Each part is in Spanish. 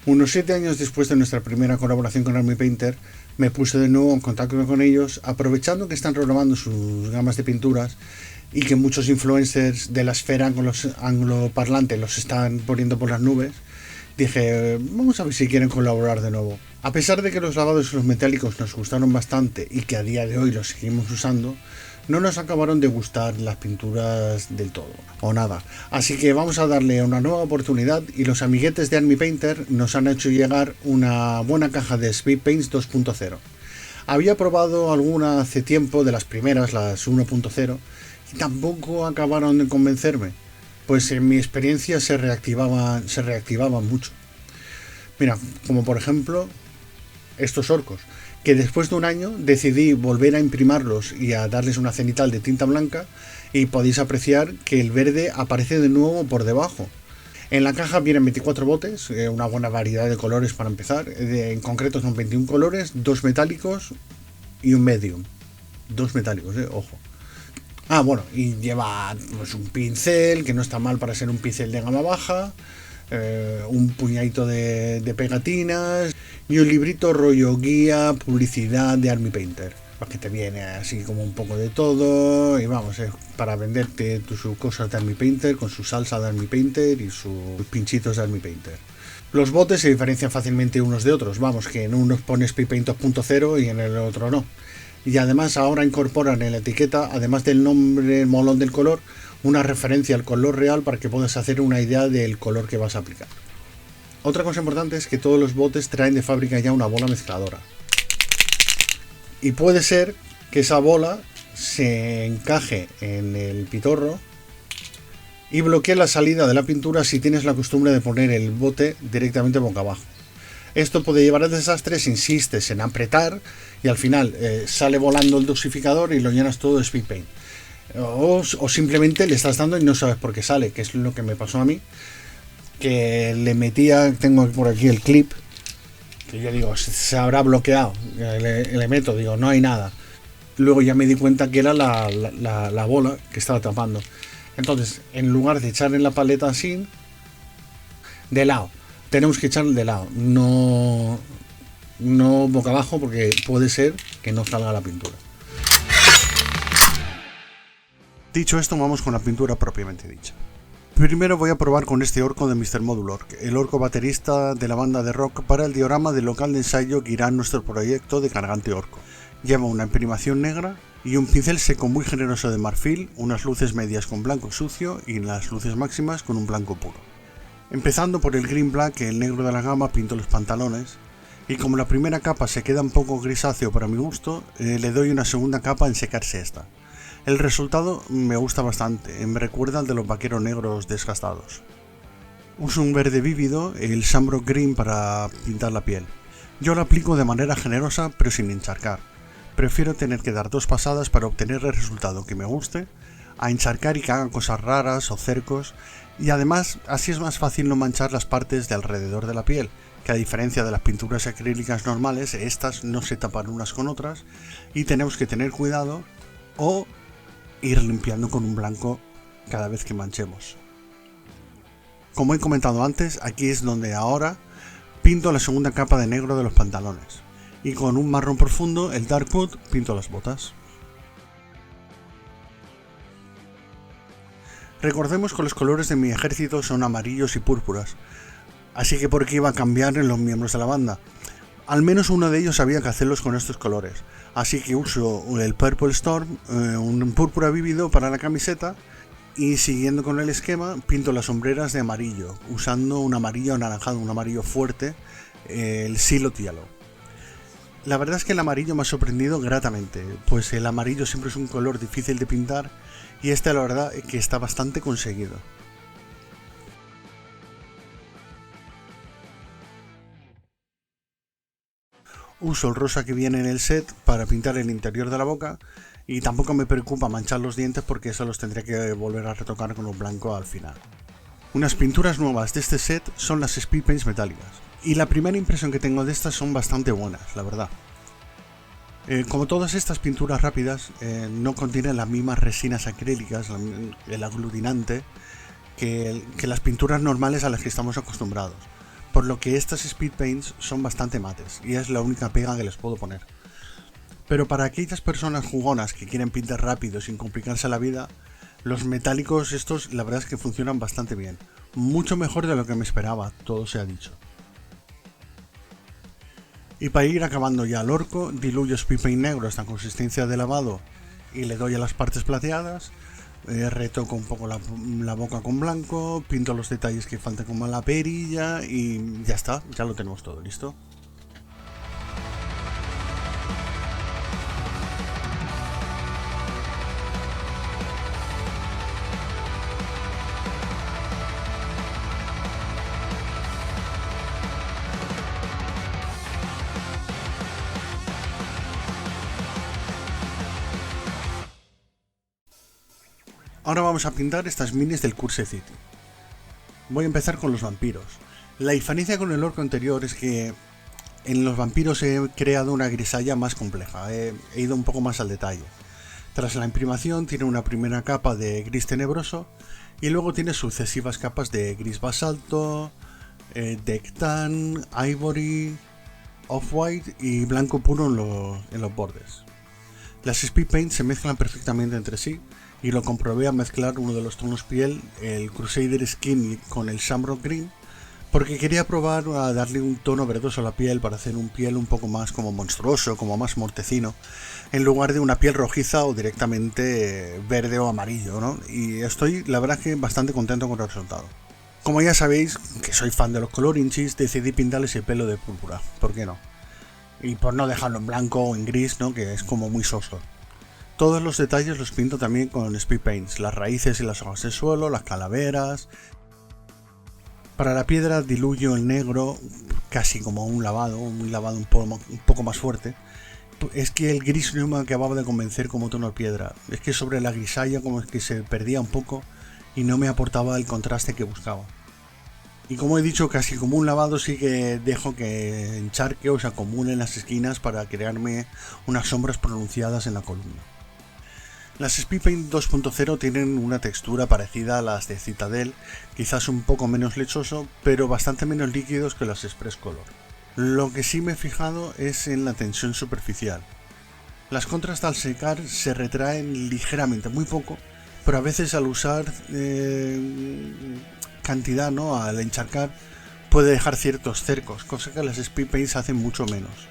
Unos 7 años después de nuestra primera colaboración con Army Painter, me puse de nuevo en contacto con ellos, aprovechando que están renovando sus gamas de pinturas y que muchos influencers de la esfera con los angloparlantes los están poniendo por las nubes. Dije, vamos a ver si quieren colaborar de nuevo. A pesar de que los lavados y los metálicos nos gustaron bastante y que a día de hoy los seguimos usando, no nos acabaron de gustar las pinturas del todo, o nada. Así que vamos a darle una nueva oportunidad y los amiguetes de Army Painter nos han hecho llegar una buena caja de Speed Paints 2.0. Había probado alguna hace tiempo de las primeras, las 1.0, y tampoco acabaron de convencerme, pues en mi experiencia se reactivaban mucho. Mira, como por ejemplo estos orcos, que después de un año decidí volver a imprimarlos y a darles una cenital de tinta blanca, y podéis apreciar que el verde aparece de nuevo por debajo. En la caja vienen 24 botes, una buena variedad de colores para empezar. En concreto son 21 colores, 2 metálicos y un medium. 2 metálicos, ojo. Bueno, y lleva pues, un pincel, que no está mal para ser un pincel de gama baja, un puñadito de pegatinas y un librito rollo guía, publicidad de Army Painter, que te viene así como un poco de todo y vamos, para venderte sus cosas de Army Painter con su salsa de Army Painter y sus pinchitos de Army Painter. Los botes se diferencian fácilmente unos de otros, vamos, que en unos pones Speed Paint 2.0 y en el otro no. Y además ahora incorporan en la etiqueta, además del nombre molón del color, una referencia al color real para que puedas hacer una idea del color que vas a aplicar. Otra cosa importante es que todos los botes traen de fábrica ya una bola mezcladora. Y puede ser que esa bola se encaje en el pitorro y bloquee la salida de la pintura si tienes la costumbre de poner el bote directamente boca abajo. Esto puede llevar al desastre si insistes en apretar y al final sale volando el dosificador y lo llenas todo de Speed Paint. O simplemente le estás dando y no sabes por qué sale, que es lo que me pasó a mí, que le metía, tengo por aquí el clip, que yo digo, se habrá bloqueado, le meto, digo, no hay nada. Luego ya me di cuenta que era la bola que estaba tapando. Entonces, en lugar de echar en la paleta así, de lado, tenemos que echar de lado, no boca abajo, porque puede ser que no salga la pintura. Dicho esto, vamos con la pintura propiamente dicha. Primero voy a probar con este orco de Mr. Modulor, el orco baterista de la banda de rock, para el diorama del local de ensayo que irá en nuestro proyecto de Cargante Orco. Lleva una imprimación negra y un pincel seco muy generoso de marfil, unas luces medias con blanco sucio y las luces máximas con un blanco puro. Empezando por el green black, el negro de la gama, pinto los pantalones, y como la primera capa se queda un poco grisáceo para mi gusto, le doy una segunda capa en secarse esta. El resultado me gusta bastante, me recuerda al de los vaqueros negros desgastados. Uso un verde vívido, el Shamrock Green, para pintar la piel. Yo lo aplico de manera generosa pero sin encharcar. Prefiero tener que dar 2 pasadas para obtener el resultado que me guste, a encharcar y que hagan cosas raras o cercos, y además así es más fácil no manchar las partes de alrededor de la piel, que a diferencia de las pinturas acrílicas normales, estas no se tapan unas con otras y tenemos que tener cuidado o ir limpiando con un blanco cada vez que manchemos. Como he comentado antes, aquí es donde ahora pinto la segunda capa de negro de los pantalones y con un marrón profundo, el Dark Wood, pinto las botas. Recordemos que los colores de mi ejército son amarillos y púrpuras, así que por qué iba a cambiar en los miembros de la banda. Al menos uno de ellos sabía que hacerlos con estos colores, así que uso el Purple Storm, un púrpura vívido para la camiseta, y siguiendo con el esquema pinto las sombreras de amarillo, usando un amarillo anaranjado, un amarillo fuerte, el Silot Yellow. La verdad es que el amarillo me ha sorprendido gratamente, pues el amarillo siempre es un color difícil de pintar y este la verdad es que está bastante conseguido. Uso el rosa que viene en el set para pintar el interior de la boca y tampoco me preocupa manchar los dientes porque eso los tendré que volver a retocar con un blanco al final. Unas pinturas nuevas de este set son las Speed Paints metálicas y la primera impresión que tengo de estas son bastante buenas, la verdad. Como todas estas pinturas rápidas, no contienen las mismas resinas acrílicas, el aglutinante, que las pinturas normales a las que estamos acostumbrados. por lo que estas speed paints son bastante mates y es la única pega que les puedo poner. Pero para aquellas personas jugonas que quieren pintar rápido sin complicarse la vida, los metálicos estos la verdad es que funcionan bastante bien, mucho mejor de lo que me esperaba, todo se ha dicho. Y para ir acabando ya el orco, diluyo speed paint negro hasta consistencia de lavado y le doy a las partes plateadas, retoco un poco la boca con blanco, pinto los detalles que faltan como la perilla y ya está, ya lo tenemos todo listo. Ahora vamos a pintar estas minis del Curse City. Voy a empezar con los vampiros. La diferencia con el orco anterior es que en los vampiros he creado una grisalla más compleja, he ido un poco más al detalle. Tras la imprimación tiene una primera capa de gris tenebroso y luego tiene sucesivas capas de gris basalto, dectan, ivory, off-white y blanco puro en los bordes. Las speed paint se mezclan perfectamente entre sí y lo comprobé al mezclar uno de los tonos piel, el Crusader Skin con el Shamrock Green, porque quería probar a darle un tono verdoso a la piel para hacer un piel un poco más como monstruoso, como más mortecino, en lugar de una piel rojiza o directamente verde o amarillo, ¿no? Y estoy, la verdad, que bastante contento con el resultado. Como ya sabéis, que soy fan de los colorinchis, decidí pintarles el pelo de púrpura, ¿por qué no? Y por no dejarlo en blanco o en gris, ¿no? Que es como muy soso. Todos los detalles los pinto también con speed paints, las raíces y las hojas del suelo, las calaveras. Para la piedra diluyo el negro casi como un lavado un poco más fuerte. Es que el gris no me acababa de convencer como tono de piedra. Es que sobre la grisalla como es que se perdía un poco y no me aportaba el contraste que buscaba. Y como he dicho, casi como un lavado sí que dejo que encharque o se acumule en las esquinas para crearme unas sombras pronunciadas en la columna. Las Speed Paint 2.0 tienen una textura parecida a las de Citadel, quizás un poco menos lechoso, pero bastante menos líquidos que las Express Color. Lo que sí me he fijado es en la tensión superficial. Las contras al secar se retraen ligeramente, muy poco, pero a veces al usar cantidad, ¿no? Al encharcar, puede dejar ciertos cercos, cosa que las Speed Paints hacen mucho menos.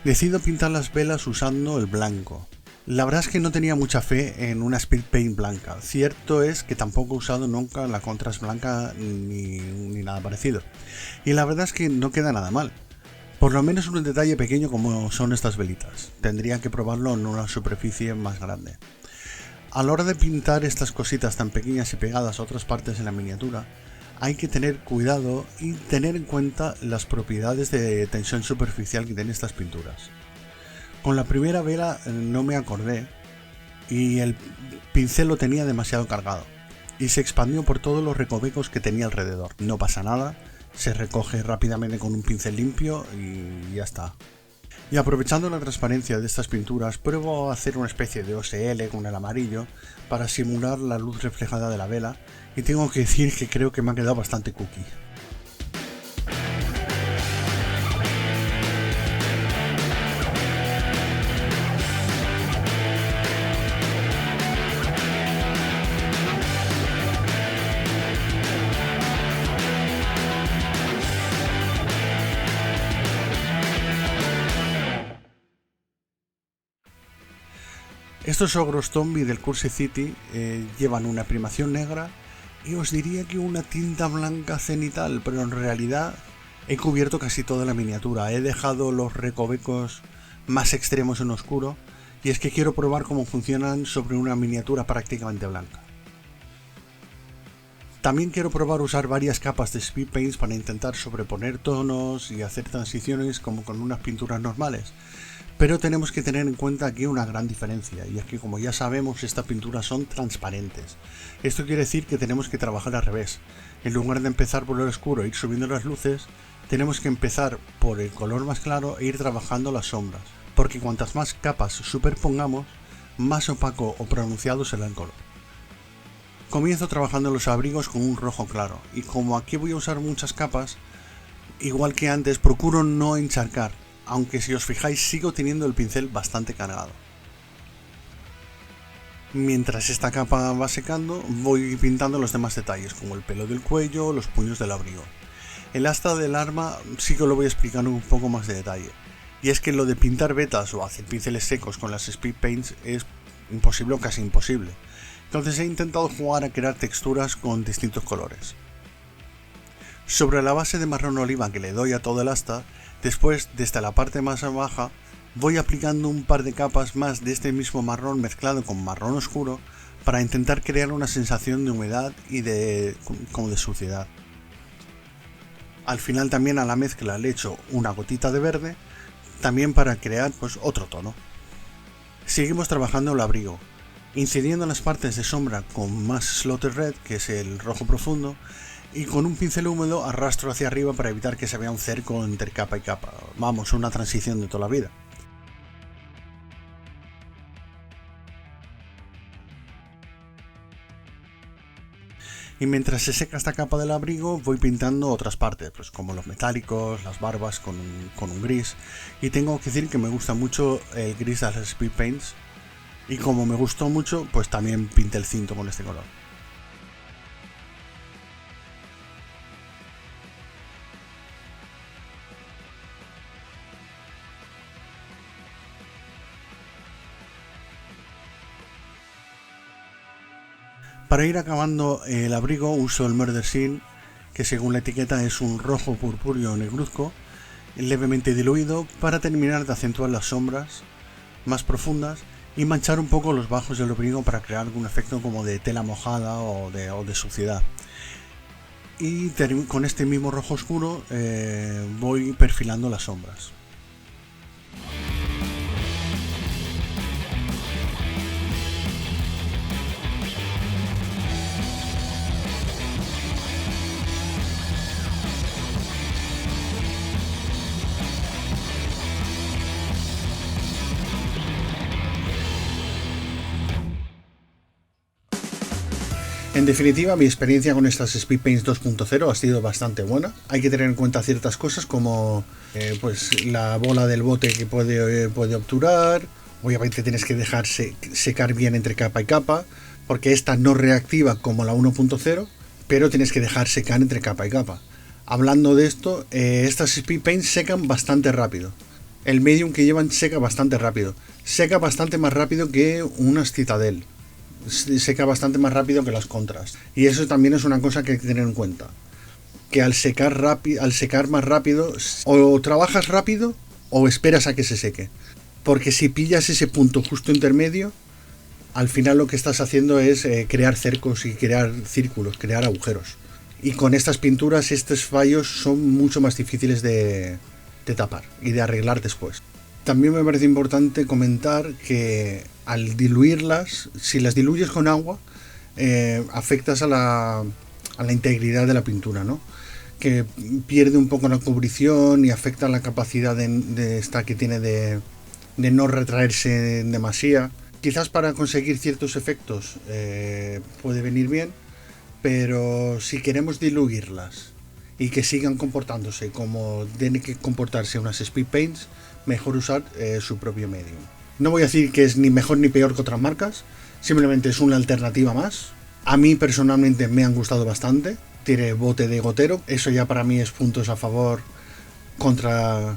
Decido pintar las velas usando el blanco. La verdad es que no tenía mucha fe en una Speed Paint blanca. Cierto es que tampoco he usado nunca la contrast blanca ni nada parecido. Y la verdad es que no queda nada mal. Por lo menos un detalle pequeño como son estas velitas. Tendría que probarlo en una superficie más grande. A la hora de pintar estas cositas tan pequeñas y pegadas a otras partes de la miniatura, hay que tener cuidado y tener en cuenta las propiedades de tensión superficial que tienen estas pinturas. Con la primera vela no me acordé y el pincel lo tenía demasiado cargado y se expandió por todos los recovecos que tenía alrededor. No pasa nada, se recoge rápidamente con un pincel limpio y ya está. Y aprovechando la transparencia de estas pinturas, pruebo a hacer una especie de OSL con el amarillo para simular la luz reflejada de la vela y tengo que decir que creo que me ha quedado bastante cookie. Estos ogros zombie del Curse City llevan una primación negra y os diría que una tinta blanca cenital, pero en realidad he cubierto casi toda la miniatura, he dejado los recovecos más extremos en oscuro y es que quiero probar cómo funcionan sobre una miniatura prácticamente blanca. También quiero probar usar varias capas de Speed Paints para intentar sobreponer tonos y hacer transiciones como con unas pinturas normales. Pero tenemos que tener en cuenta aquí una gran diferencia, y es que como ya sabemos estas pinturas son transparentes. Esto quiere decir que tenemos que trabajar al revés. En lugar de empezar por el oscuro e ir subiendo las luces, tenemos que empezar por el color más claro e ir trabajando las sombras, porque cuantas más capas superpongamos, más opaco o pronunciado será el color. Comienzo trabajando los abrigos con un rojo claro, y como aquí voy a usar muchas capas, Igual que antes, procuro no encharcar, aunque si os fijáis sigo teniendo el pincel bastante cargado. Mientras esta capa va secando, voy pintando los demás detalles, como el pelo del cuello, los puños del abrigo. El asta del arma sí que lo voy a explicar un poco más de detalle. Y es que lo de pintar vetas o hacer pinceles secos con las speed paints es imposible o casi imposible. Entonces he intentado jugar a crear texturas con distintos colores. Sobre la base de marrón oliva que le doy a todo el asta, después desde la parte más baja voy aplicando un par de capas más de este mismo marrón mezclado con marrón oscuro para intentar crear una sensación de humedad y como de suciedad. Al final también a la mezcla le echo una gotita de verde, también para crear otro tono. Seguimos trabajando el abrigo, incidiendo en las partes de sombra con más Slaughter Red, que es el rojo profundo, y con un pincel húmedo arrastro hacia arriba para evitar que se vea un cerco entre capa y capa. Vamos, una transición de toda la vida. Y mientras se seca esta capa del abrigo voy pintando otras partes, pues como los metálicos, las barbas con un gris. Y tengo que decir que me gusta mucho el gris de las speed paints, y como me gustó mucho, pues también pinté el cinto con este color. Para ir acabando el abrigo uso el Murder Sin, que según la etiqueta es un rojo purpúreo negruzco, levemente diluido, para terminar de acentuar las sombras más profundas y manchar un poco los bajos del abrigo para crear algún efecto como de tela mojada o de suciedad. Y con este mismo rojo oscuro voy perfilando las sombras. En definitiva, mi experiencia con estas Speed Paints 2.0 ha sido bastante buena. Hay que tener en cuenta ciertas cosas como pues la bola del bote que puede obturar. Obviamente tienes que dejarse secar bien entre capa y capa, porque esta no reactiva como la 1.0, pero tienes que dejar secar entre capa y capa. Hablando de esto, estas Speed Paints secan bastante rápido. El medium que llevan seca bastante rápido. Seca bastante más rápido que unas Citadel. Seca bastante más rápido que las contras, y eso también es una cosa que hay que tener en cuenta, que al secar más rápido o trabajas rápido o esperas a que se seque, porque si pillas ese punto justo intermedio, al final lo que estás haciendo es crear cercos y crear círculos, crear agujeros, y con estas pinturas estos fallos son mucho más difíciles de tapar y de arreglar después. También me parece importante comentar que al diluirlas, si las diluyes con agua, afectas a la integridad de la pintura, ¿no? Que pierde un poco la cubrición y afecta la capacidad de esta que tiene de no retraerse en demasía. Quizás para conseguir ciertos efectos puede venir bien, pero si queremos diluirlas y que sigan comportándose como tienen que comportarse unas speed paints, mejor usar su propio medium. No voy a decir que es ni mejor ni peor que otras marcas, simplemente es una alternativa más. A mí personalmente me han gustado bastante. Tiene bote de gotero, eso ya para mí es puntos a favor contra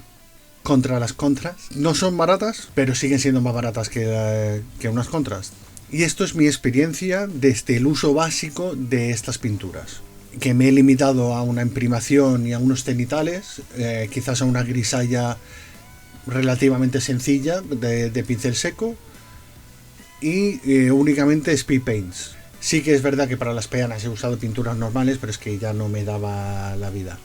las contras. No son baratas, pero siguen siendo más baratas que unas contras. Y esto es mi experiencia desde el uso básico de estas pinturas, que me he limitado a una imprimación y a unos cenitales, quizás a una grisalla relativamente sencilla de pincel seco y únicamente speed paints. Sí que es verdad que para las peanas he usado pinturas normales, pero es que ya no me daba la vida.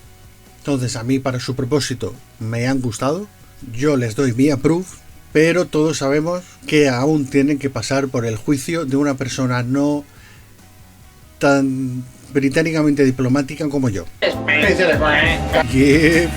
Entonces a mí para su propósito me han gustado, yo les doy mi approve, pero todos sabemos que aún tienen que pasar por el juicio de una persona no tan británicamente diplomática como yo. Yeah.